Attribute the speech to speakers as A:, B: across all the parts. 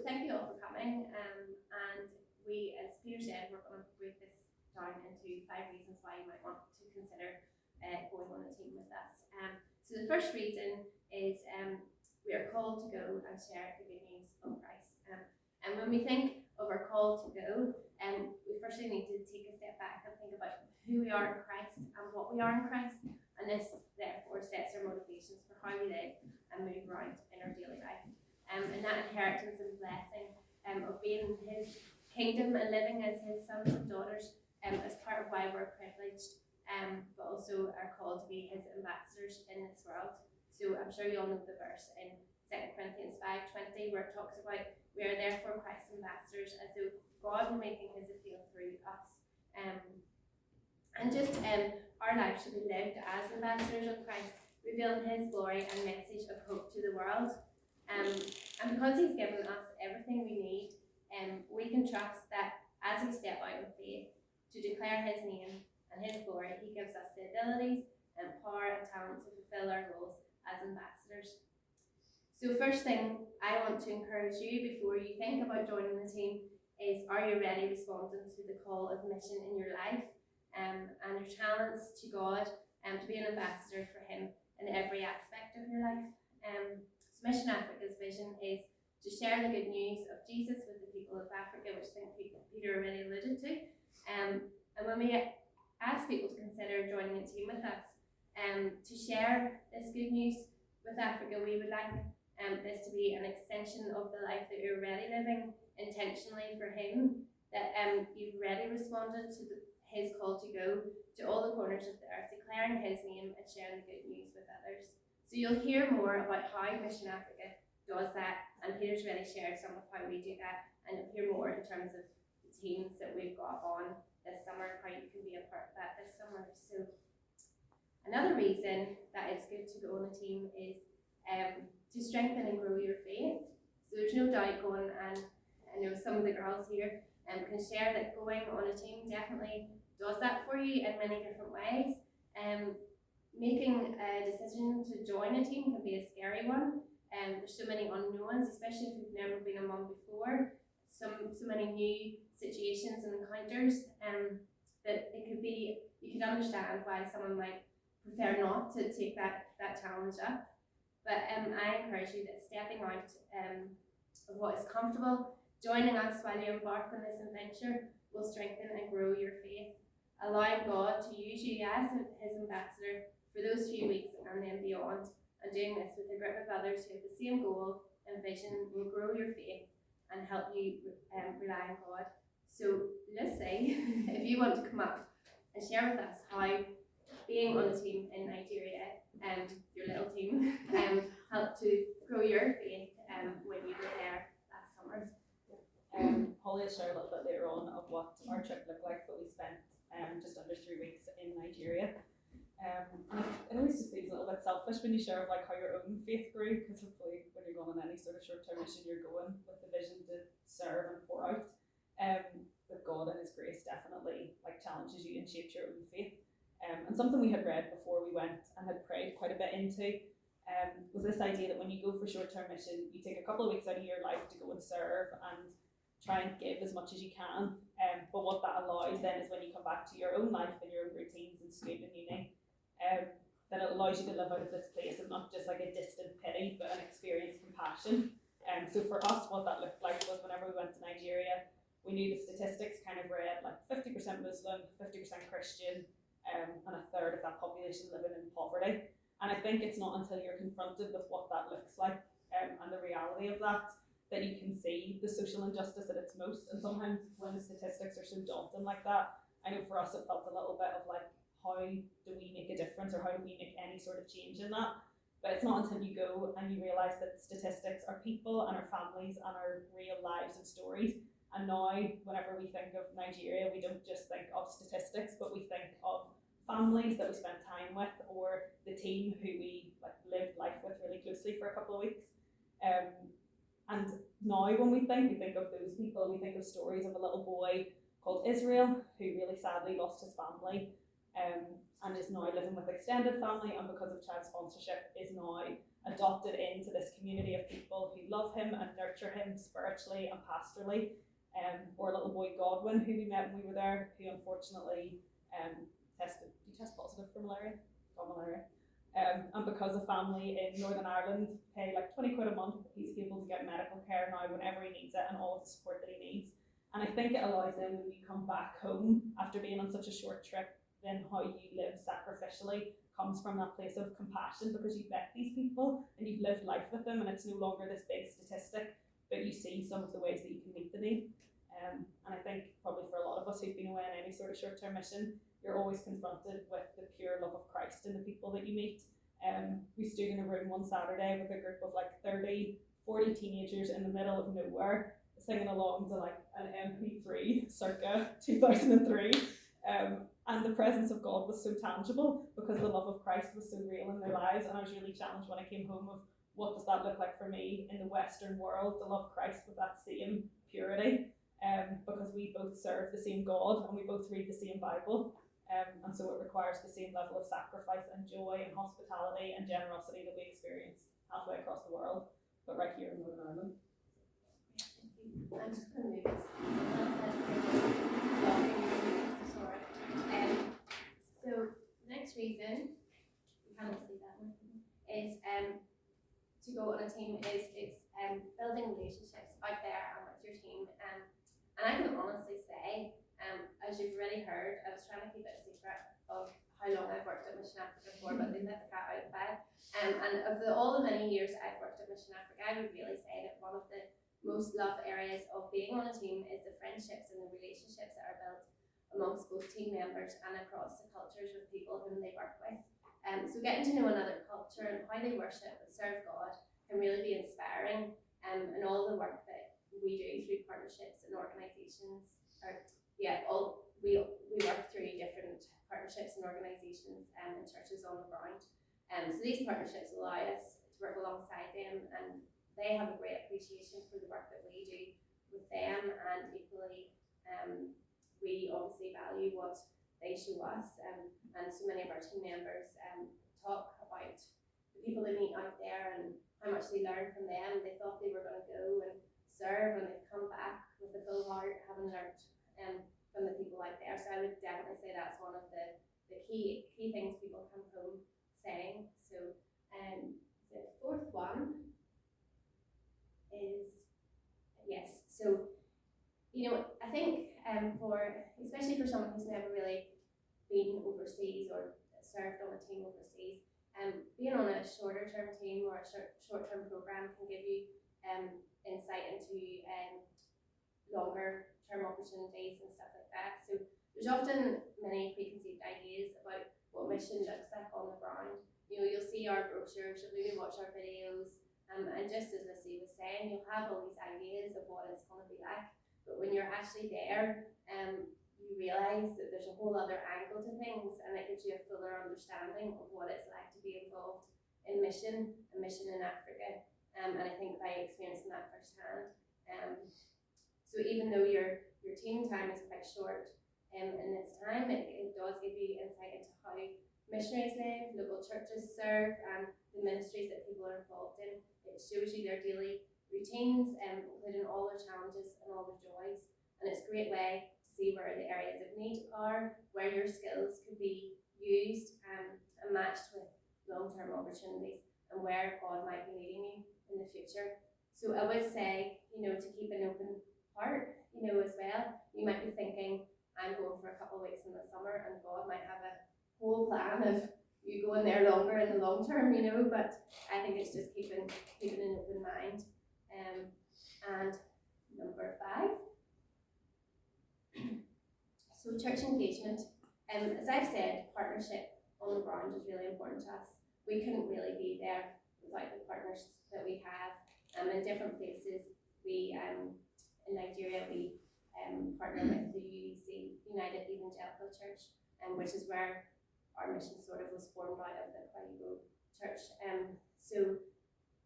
A: thank you all for coming. And we, as Peter said, we're going to break this down into 5 reasons why you might want to consider going on a team with us. So the first reason is we are called to go and share the good news of Christ. And when we think of our call to go, we firstly need to take a step back and think about who we are in Christ and what we are in Christ. And this therefore sets our motivations for how we live and move around in our daily life. And that inheritance and blessing of being in his kingdom and living as his sons and daughters is part of why we're privileged, but also are called to be his ambassadors in this world. So I'm sure you all know the verse in 2 Corinthians 5:20 where it talks about we are therefore Christ's ambassadors, as though God were making his appeal through us. And just our lives should be lived as ambassadors of Christ, revealing his glory and message of hope to the world. And because he's given us everything we need, we can trust that as we step out in faith to declare his name and his glory, he gives us the abilities and power and talent to fulfill our roles as ambassadors. So first thing I want to encourage you before you think about joining the team is, are you ready responding to the call of mission in your life and your talents to God and to be an ambassador for him in every aspect of your life? So Mission Africa's vision is to share the good news of Jesus with the people of Africa, which I think Peter already alluded to. And when we ask people to consider joining a team with us to share this good news with Africa, we would like this to be an extension of the life that you're already living intentionally for him, that you've already responded to his call to go to all the corners of the earth, declaring his name and sharing the good news with others. So you'll hear more about how Mission Africa does that, and Peter's already shared some of how we do that, and you'll hear more in terms of the teams that we've got on this summer, how you can be a part of that this summer. So another reason that it's good to go on a team is to strengthen and grow your faith. So there's no doubt going, and I know some of the girls here can share that going on a team definitely does that for you in many different ways. Making a decision to join a team can be a scary one. There's so many unknowns, especially if you've never been a mum before. So many new situations and encounters that it could be, you could understand why someone might prefer not to take that challenge up. But I encourage you that stepping out of what is comfortable, joining us while you embark on this adventure, will strengthen and grow your faith, allowing God to use you as his ambassador for those few weeks and then beyond. And doing this with a group of others who have the same goal and vision will grow your faith and help you rely on God. So Lucy, if you want to come up and share with us how being on the team in Nigeria, your little team, helped to grow your faith when you were there last summer.
B: Holly will share a little bit later on of what our trip looked like, but we spent just under 3 weeks in Nigeria. And it always just feels a little bit selfish when you share like how your own faith grew, because hopefully when you're going on any sort of short-term mission, you're going with the vision to serve and pour out. But God and his grace definitely like challenges you and shapes your own faith. And something we had read before we went and had prayed quite a bit into was this idea that when you go for short-term mission, you take a couple of weeks out of your life to go and serve and try and give as much as you can. But what that allows then is when you come back to your own life and your own routines in school and uni, that it allows you to live out of this place and not just like a distant pity, but an experienced compassion. So for us, what that looked like was whenever we went to Nigeria, we knew the statistics kind of read like 50% Muslim, 50% Christian, and a third of that population living in poverty. And I think it's not until you're confronted with what that looks like and the reality of that you can see the social injustice at its most. And sometimes when the statistics are so daunting like that, I know for us it felt a little bit of like, how do we make a difference, or how do we make any sort of change in that? But it's not until you go and you realise that statistics are people and our families and our real lives and stories. And now, whenever we think of Nigeria, we don't just think of statistics, but we think of families that we spent time with, or the team who we like lived life with really closely for a couple of weeks. And now when we think of those people, we think of stories of a little boy called Israel who really sadly lost his family and is now living with extended family, and because of child sponsorship is now a adopted into this community of people who love him and nurture him spiritually and pastorally. Or little boy Godwin, who we met when we were there, who unfortunately tested positive for malaria, got malaria. And because a family in Northern Ireland pay like 20 quid a month, he's able to get medical care now whenever he needs it and all of the support that he needs. And I think it allows them, when you come back home after being on such a short trip, then how you live sacrificially comes from that place of compassion, because you've met these people and you've lived life with them, and it's no longer this big statistic, but you see some of the ways that you can meet the need. And I think probably for a lot of us who've been away on any sort of short-term mission, you're always confronted with the pure love of Christ in the people that you meet. We stood in a room one Saturday with a group of like 30, 40 teenagers in the middle of nowhere, singing along to like an MP3 circa 2003. And the presence of God was so tangible because the love of Christ was so real in their lives. And I was really challenged when I came home of what does that look like for me in the Western world to love Christ with that same purity. Because we both serve the same God and we both read the same Bible. And so it requires the same level of sacrifice and joy and hospitality and generosity that we experience halfway across the world, but right here in Northern Ireland.
A: I'm just going to move this. So the next reason, you can't see that one, is to go on a team is building relationships out there and with your team. And I can honestly say, as you've already heard, I was trying to keep it a secret of how long I've worked at Mission Africa for, but they let the cat out of the bag. And of all the many years I've worked at Mission Africa, I would really say that one of the most loved areas of being on a team is the friendships and the relationships that are built amongst both team members and across the cultures with people whom they work with. So getting to know another culture and how they worship and serve God can really be inspiring, and all the work that we do through partnerships and organisations, we work through different partnerships and organisations and churches on the ground. So these partnerships allow us to work alongside them, and they have a great appreciation for the work that we do with them, and equally we obviously value what they show us, and so many of our team members talk about the people they meet out there and how much they learn from them. They thought they were going to go and serve, and they've come back with a full heart, having learned from the people out there. So I would definitely say that's one of the key things people come home saying. So the fourth one is, yes, so I think especially for someone who's never really been overseas or served on a team overseas, being on a shorter term team or a short term program can give you insight into longer term opportunities and stuff like that. So there's often many preconceived ideas about what mission looks like on the ground. You'll see our brochures, you'll maybe watch our videos, and just as Lucy was saying, you'll have all these ideas of what it's going to be like. But when you're actually there, you realise that there's a whole other angle to things, and it gives you a fuller understanding of what it's like to be involved in mission in Africa. And I think by experiencing that firsthand. So even though your team time is quite short in its time, it does give you insight into how missionaries live, local churches serve, and the ministries that people are involved in. It shows you their daily routines, including all their challenges and all their joys. And it's a great way to see where the areas of need are, where your skills could be used and matched with long-term opportunities, and where God might be leading you in the future. So I would say, to keep an open heart, as well. You might be thinking, I'm going for a couple of weeks in the summer, and God might have a whole plan of you going there longer in the long term, but I think it's just keeping an open mind. And number 5, so church engagement. As I've said, partnership on the ground is really important to us. We couldn't really be there without the partners that we have in different places. We in Nigeria we partner with the UEC, United Evangelical Church, which is where our mission sort of was formed out of the Kwaigo Church. So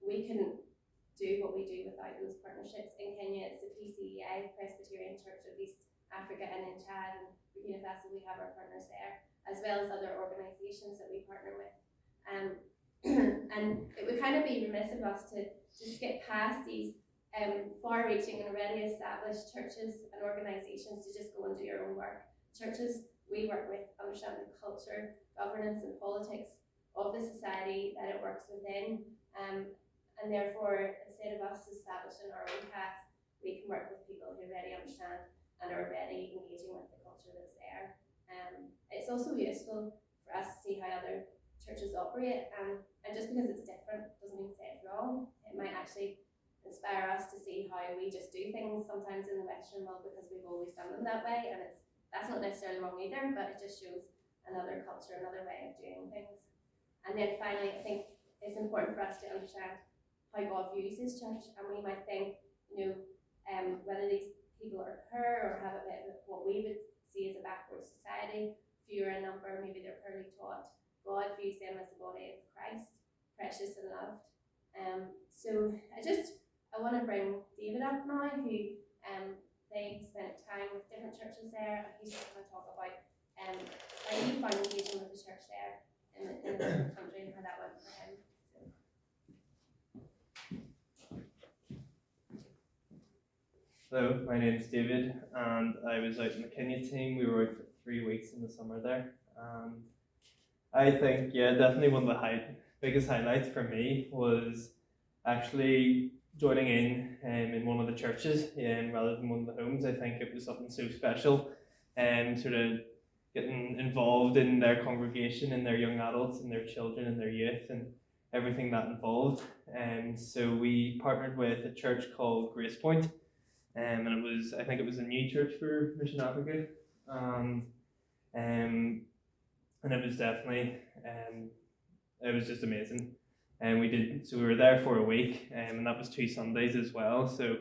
A: we couldn't do what we do without those partnerships. In Kenya, it's the PCEI, Presbyterian Church of East Africa, and in Chad and Burkina Faso, we have our partners there, as well as other organisations that we partner with. And it would kind of be remiss of us to skip past these far-reaching and already established churches and organisations to just go and do your own work. Churches we work with understand the culture, governance and politics of the society that it works within, and therefore instead of us establishing our own path, we can work with people who already understand and are already engaging with the culture that's there. It's also useful for us to see how other churches operate, and just because it's different doesn't mean to say it's wrong. It might actually inspire us to see how we just do things sometimes in the Western world because we've always done them that way, and that's not necessarily wrong either, but it just shows another culture, another way of doing things. And then finally, I think it's important for us to understand how God views his church, and we might think, whether these people are poor or have a bit of what we would see as a backward society, fewer in number, maybe they're poorly taught. God views them as the body of Christ, precious and loved. So I want to bring David up now, who they spent time with different churches there, and he's just going to talk about how he found engaging with the church there in a different country and how that went for him.
C: Hello, my name's David, and I was out in the Kenya team. We were out for 3 weeks in the summer there. I think, definitely one of the biggest highlights for me was actually joining in one of the churches rather than one of the homes. I think it was something so special, and sort of getting involved in their congregation and their young adults and their children and their youth and everything that involved. So we partnered with a church called Grace Point. And I think it was a new church for Mission Africa, and it was definitely, it was just amazing. And we were there for a week, and that was 2 Sundays as well. So,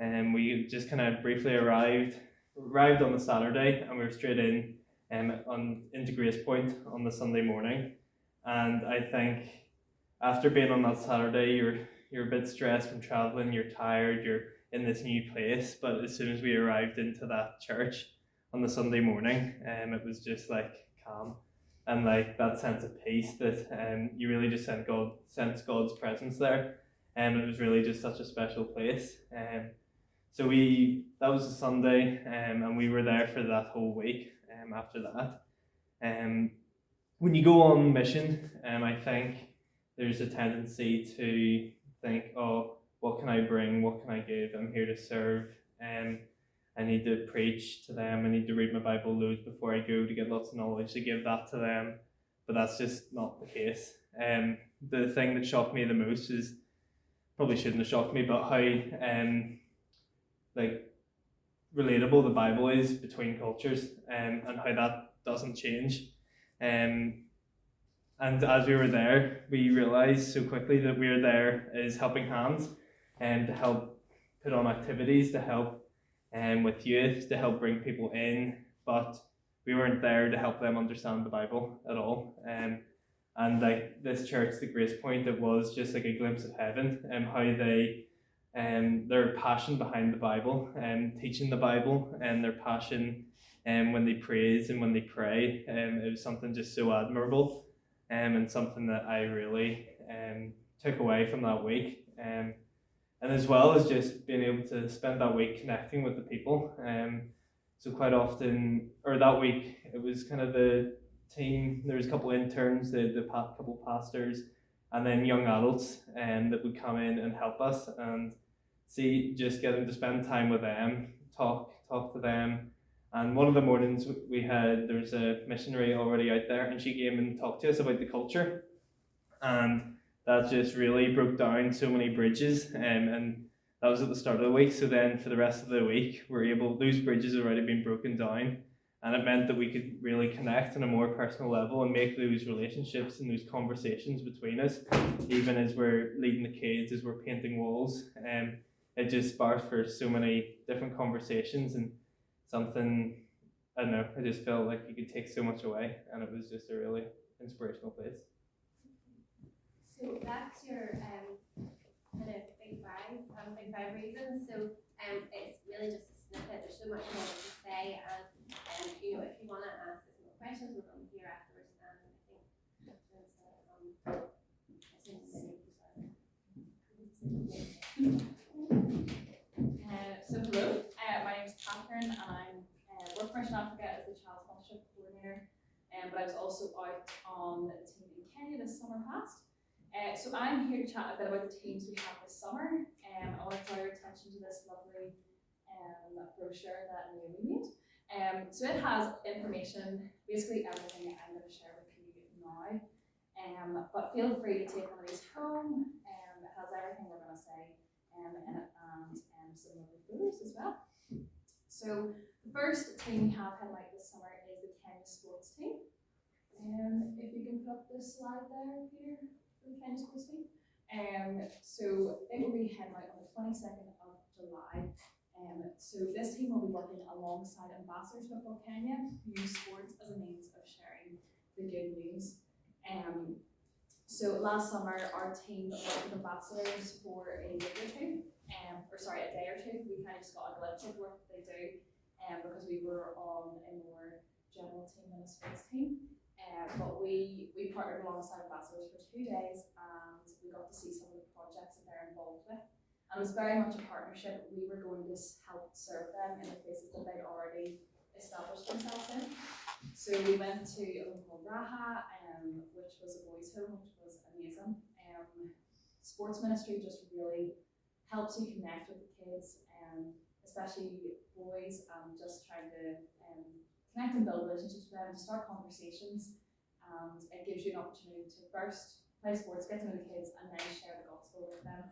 C: we just kind of briefly arrived on the Saturday, and we were straight into Grace Point on the Sunday morning. And I think after being on that Saturday, you're a bit stressed from traveling, you're tired, you're in this new place, but as soon as we arrived into that church on the Sunday morning, it was just like calm and like that sense of peace that you really just sense God's presence there, and it was really just such a special place. So that was a Sunday, and we were there for that whole week. After that, when you go on mission, I think there's a tendency to think, oh, what can I bring? What can I give? I'm here to serve. I need to preach to them. I need to read my Bible loads before I go to get lots of knowledge to give that to them. But that's just not the case. The thing that shocked me the most is, probably shouldn't have shocked me, but how relatable the Bible is between cultures, and how that doesn't change. And as we were there, we realised so quickly that we were there as helping hands, and to help put on activities, to help with youth, to help bring people in, but we weren't there to help them understand the Bible at all. And like this church, the Grace Point, it was just like a glimpse of heaven, and how they their passion behind the Bible and teaching the Bible, and their passion when they praise and when they pray, it was something just so admirable, and something that I really took away from that week. And as well as just being able to spend that week connecting with the people. So quite often, or that week, it was kind of the team, there was a couple of interns, the couple of pastors, and then young adults that would come in and help us, and just get them to spend time with them, talk to them. And one of the mornings there's a missionary already out there, and she came and talked to us about the culture. And that just really broke down so many bridges, and that was at the start of the week. So then for the rest of the week, those bridges had already been broken down, and it meant that we could really connect on a more personal level and make those relationships and those conversations between us, even as we're leading the kids, as we're painting walls. It just sparked for so many different conversations, and something, I don't know, I just felt like you could take so much away, and it was just a really inspirational place.
A: So that's your kind of big five reasons. So it's really just a snippet. There's so much more to say, and if you want to ask us more questions, we're going to be here afterwards. And I think
B: So hello, my name is Catherine and I'm work for Mission Africa as the Child Sponsorship Coordinator, but I was also out on the team in Kenya this summer past. So I'm here to chat a bit about the teams we have this summer. I want to draw your attention to this lovely brochure that Naomi made. So it has information, basically everything I'm going to share with you now. But feel free to take one of these home. It has everything we're going to say in it, and some lovely photos as well. So the first team we have headlight this summer is the Kenya sports team. If you can put up this slide there, Peter, for the Kenya sports team. So it will be headlight on the 22nd of July. So this team will be working alongside Ambassadors Football Kenya, who use sports as a means of sharing the good news. So last summer, our team worked with Ambassadors for a day or two. A day or two. We kind of just got a glimpse of what they do, because we were on a more general team than a sports team. But we partnered alongside Ambassadors for 2 days, and we got to see some of the projects that they're involved with. And it was very much a partnership. We were going to help serve them in the places that they'd already established themselves in. So we went to a home called Raha, which was a boys' home, which was amazing. Sports ministry just really helps you connect with the kids, especially boys, just trying to connect and build relationships with them, to start conversations, and it gives you an opportunity to first play sports, get to know the kids, and then share the gospel with them.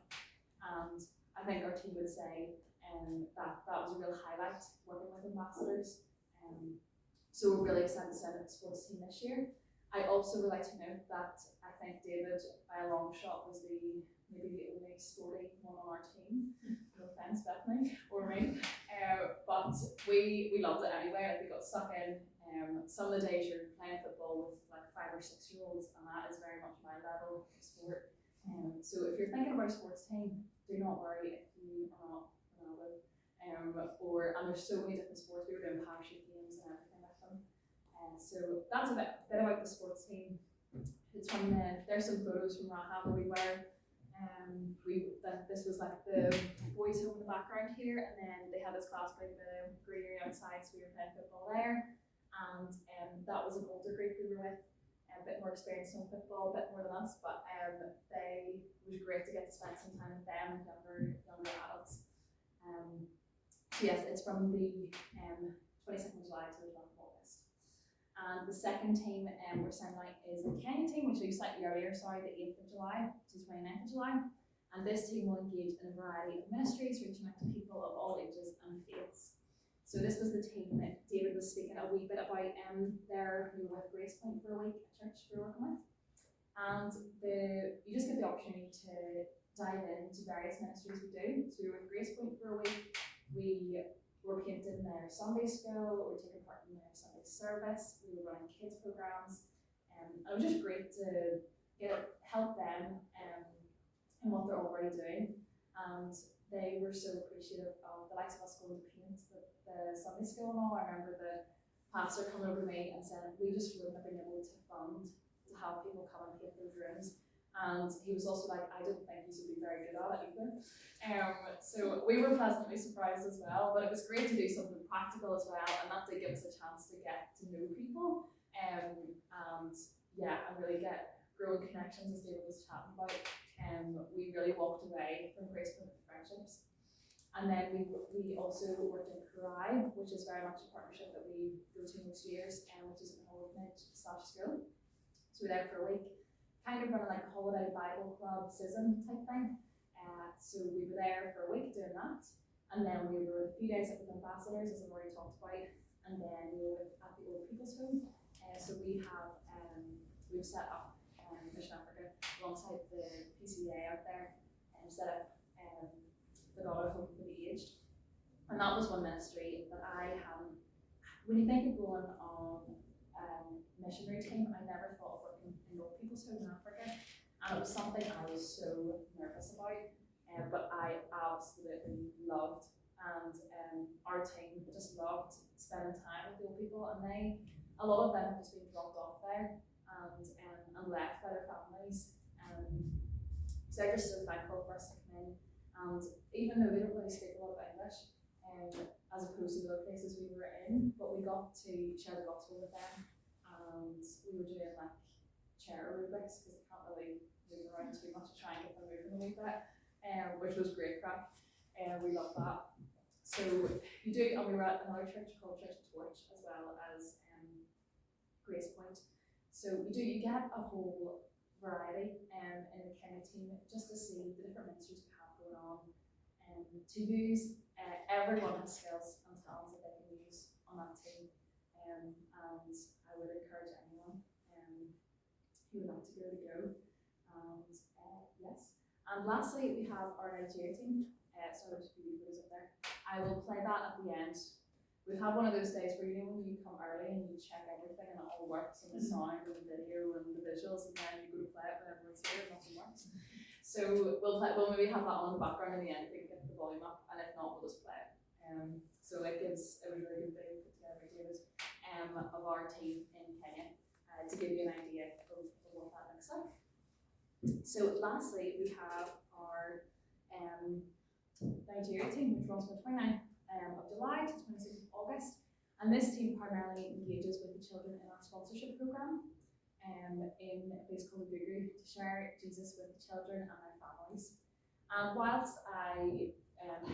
B: And I think our team would say that was a real highlight, working with Ambassadors. So we're really excited to send out the sports team this year. I also would like to note that I think David, by a long shot, was maybe the only sporty one on our team. No offense, Bethany or me, but we loved it anyway. Like, we got stuck in. Some of the days you're playing football with like 5 or 6 year olds, and that is very much my level of sport. So if you're thinking about a sports team, do not worry if you are not Ronaldo. And there's so many different sports. We were doing parachute games and everything with them. So that's a bit about the sports team. It's from there's some photos from Raha where we were. This was like the boys' home in the background here, and then they had this class playing the greenery outside, so we were playing football there. And that was an older group we were with, a bit more experienced in football, a bit more than us, but it was great to get to spend some time with them and younger adults. So yes, it's from the 22nd of July to the 12th of August. And the second team we're sending out is the Kenya team, which was slightly earlier, the 8th of July to the 29th of July. And this team will engage in a variety of ministries, reaching out to people of all ages and faiths. So this was the team that David was speaking a wee bit about. We were with Grace Point for a week, a church we were working with. And you just get the opportunity to dive into various ministries we do. So we were with Grace Point for a week. We were painting their Sunday school, we were taking part in their Sunday service, we were running kids programs, and it was just great to help them in what they're already doing. And they were so appreciative of the likes of us going to paint the Sunday school and all. I remember the pastor coming over to me and saying, we just wouldn't have been able to fund to have people come and paint those rooms. And he was also like, I didn't think you would be very good at it either. So we were pleasantly surprised as well, but it was great to do something practical as well, and that did give us a chance to get to know people, and really get growing connections, as David was chatting about. We really walked away from Grace Point friendships. And then we also worked in Karai, which is very much a partnership that we go to most years, which is an orphanage/school. So we're there for a week, kind of running like a holiday Bible club SISM type thing. So we were there for a week doing that, and then we were a few days up with Ambassadors, as I've already talked about, and then we were at the Old People's Home. So we've set up Mission Africa alongside the PCA out there, and set up the God of Hope for the Aged. And that was one ministry that I hadn't. When you think of going on missionary team, I never thought of working in Old People's Home in Africa, and it was something I was so nervous about. But I absolutely loved, and our team just loved spending time with the old people, and a lot of them have just been dropped off there and left by their families. So they're just so thankful for us to come in, and even though they don't really speak a lot of English, as opposed to the other places we were in, but we got to share the gospel with them, and we were doing like chair aerobics because they can't really move around too much to try and get them moving a wee bit, which was great crack, and we loved that. So you do, and we were at another church called Church of Torch as well as Grace Point. So you get a whole variety in the Kenya team just to see the different ministries we have going on, and to use everyone has skills and talents that they can use on that team, and I would encourage anyone who would like to go. And yes, and lastly we have our Nigeria team. So there's a few videos up there. I will play that at the end. We've had one of those days where when you come early and you check everything and it all works, and the sound and the video and the visuals, and then you go to play it when everyone's here and nothing works. So we'll maybe have that on in the background in the end if we can get the volume up, and if not, we'll just play it. So it was a really good video put together by David of our team in Kenya to give you an idea of what that looks like. So lastly, we have our Nigeria team, which runs from the 29th of July to 26th of August, and this team primarily engages with the children in our sponsorship program in a place called Gugu to share Jesus with the children and their families. And whilst I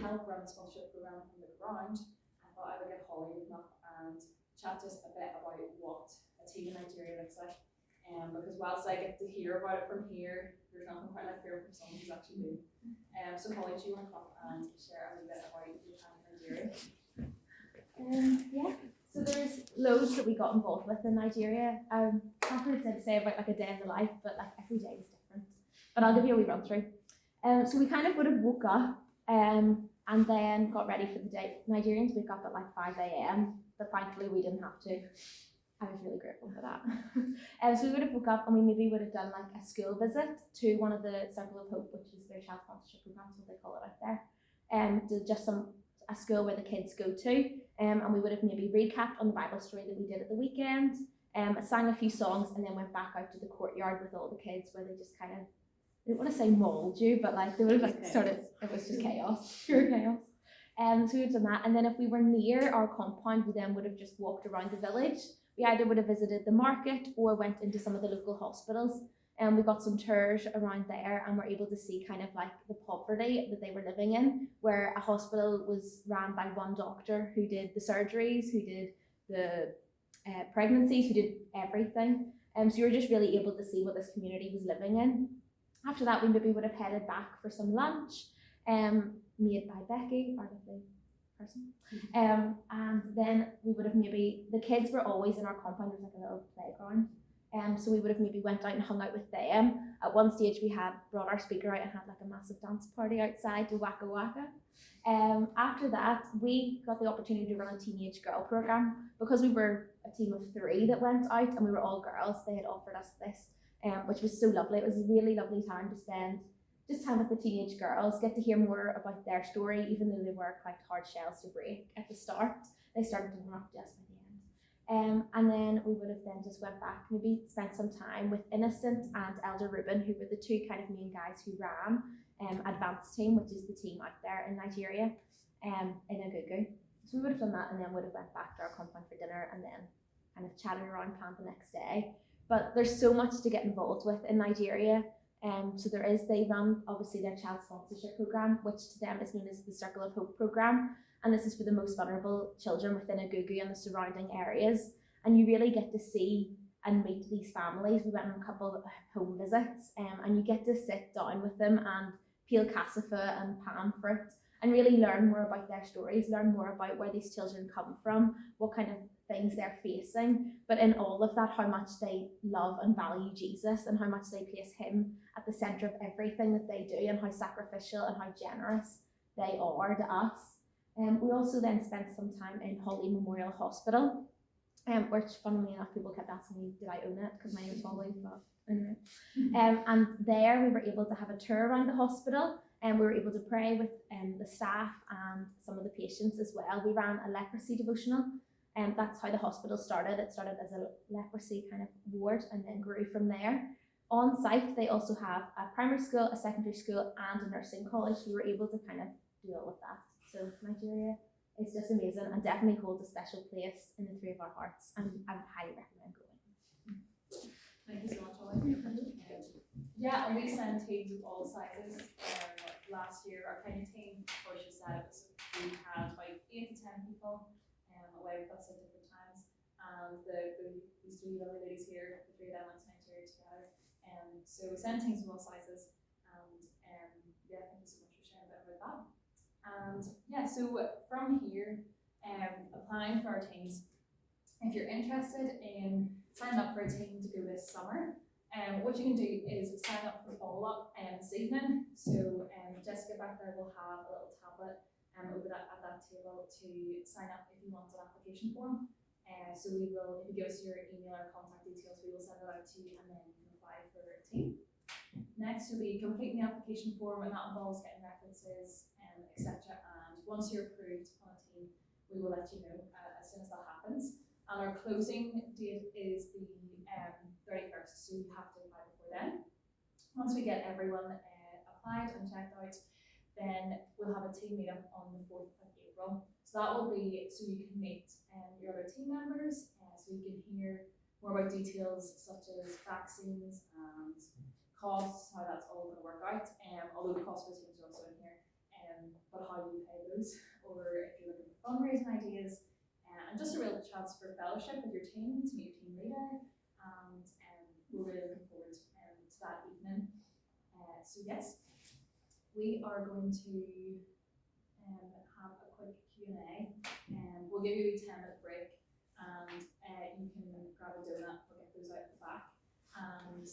B: help run the sponsorship program from the ground, I thought I would get Holly to come up and chat just a bit about what a team in Nigeria looks like. Because whilst I get to hear about it from here, there's nothing quite like hearing from someone who's actually been. So Holly, do you want to come and share a little bit about your time in Nigeria?
A: Yeah, so there's loads that we got involved with in Nigeria. Not really to say about like a day in the life, but like every day is different. But I'll give you a wee run through. So we kind of would have woke up and then got ready for the day. Nigerians wake up at like 5 a.m, but thankfully we didn't have to. I was really grateful for that. So we would have woke up and we maybe would have done like a school visit to one of the Circle of Hope, which is their child sponsorship program, what they call it out there. To just a school where the kids go to, and we would have maybe recapped on the Bible story that we did at the weekend, sang a few songs, and then went back out to the courtyard with all the kids where they just kind of, I don't want to say mauled you, but like they would have like started, it was just chaos, pure chaos. So we would have done that, and then if we were near our compound, we then would have just walked around the village. We either would have visited the market or went into some of the local hospitals, and we got some tours around there and were able to see kind of like the poverty that they were living in, where a hospital was ran by one doctor who did the surgeries, who did the pregnancies, who did everything. So you were just really able to see what this community was living in. After that, we maybe would have headed back for some lunch, made by Becky, our lovely person. And then we would have maybe, the kids were always in our compound, there was like a little playground. So we would have maybe went out and hung out with them. At one stage we had brought our speaker out and had like a massive dance party outside to Waka Waka. After that, we got the opportunity to run a teenage girl program. Because we were a team of 3 that went out and we were all girls, they had offered us this, which was so lovely. It was a really lovely time to spend just time with the teenage girls, get to hear more about their story, even though they were quite hard shells to break at the start. They started to warm up just by the end. And then we would have then just went back, maybe spent some time with Innocent and Elder Ruben, who were the 2 kind of main guys who ran Advanced Team, which is the team out there in Nigeria, in Agugu. So we would have done that and then would have went back to our compound for dinner and then kind of chatted around camp the next day. But there's so much to get involved with in Nigeria. So they run obviously their child sponsorship program, which to them is known as the Circle of Hope program, and this is for the most vulnerable children within Agugu and the surrounding areas. And you really get to see and meet these families. We went on a couple of home visits, and you get to sit down with them and peel cassava and pan fruit and really learn more about their stories, learn more about where these children come from, what kind of things they're facing, but in all of that, how much they love and value Jesus and how much they place him at the centre of everything that they do and how sacrificial and how generous they are to us. We also then spent some time in Holly Memorial Hospital, which funnily enough people kept asking me, did I own it? Because my name is Holly, but anyway. And there we were able to have a tour around the hospital, and we were able to pray with the staff and some of the patients as well. We ran a leprosy devotional, and that's how the hospital started. It started as a leprosy kind of ward and then grew from there.
D: On site, they also have a primary school, a secondary school, and a nursing college. We were able to kind of do all of that. So Nigeria is just amazing and definitely holds a special place in the three of our hearts, and I would highly recommend going.
B: Thank you so much, Ollie. Yeah, and we send teams of all sizes. Last year, our kind of team, or she said, we had about 8 to 10 people away with us at different times. And these three lovely ladies here, the three of them went to Nigeria together. So we send teams of all sizes. And yeah, thank you so much for sharing a bit about that. And yeah, so from here, applying for our teams, if you're interested in signing up for a team to go this summer, what you can do is sign up for follow-up this evening. So Jessica back there will have a little tablet over at that table to sign up if you want an application form. So we will, if you give us your email or contact details, we will send it out to you, and then you can apply for a team. Next will be completing the application form, and that involves getting references, etc. And once you're approved on a team, we will let you know as soon as that happens. And our closing date is the 31st, so you have to apply before then. Once we get everyone applied and checked out, then we'll have a team meetup on the 4th of April. So that will be so you can meet your other team members, so you can hear more about details such as vaccines and costs, how that's all going to work out. Although the cost for the teams are also in here, but how you pay those, or if you're looking for fundraising ideas, and just a real chance for fellowship with your team, to meet your team leader, and we're really looking forward to that evening. So yes, we are going to have a quick Q&A, and we'll give you a 10-minute break, and you can grab a donut, we'll get those out the back, and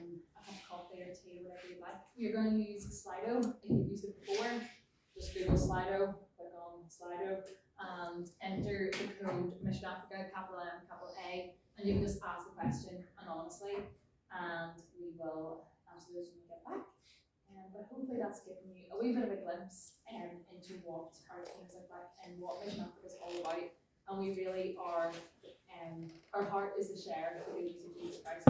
B: a cup of coffee or tea, whatever you'd like. We're going to use Slido. If you've used it before, just Google Slido, click on Slido, and enter the code Mission Africa, capital M, capital A, and you can just ask the question anonymously, and we will answer those when we get back. But hopefully that's given you a wee bit of a glimpse into what our teams look like and what Mission Africa is all about. And we really are, our heart is to share the good news of Jesus Christ.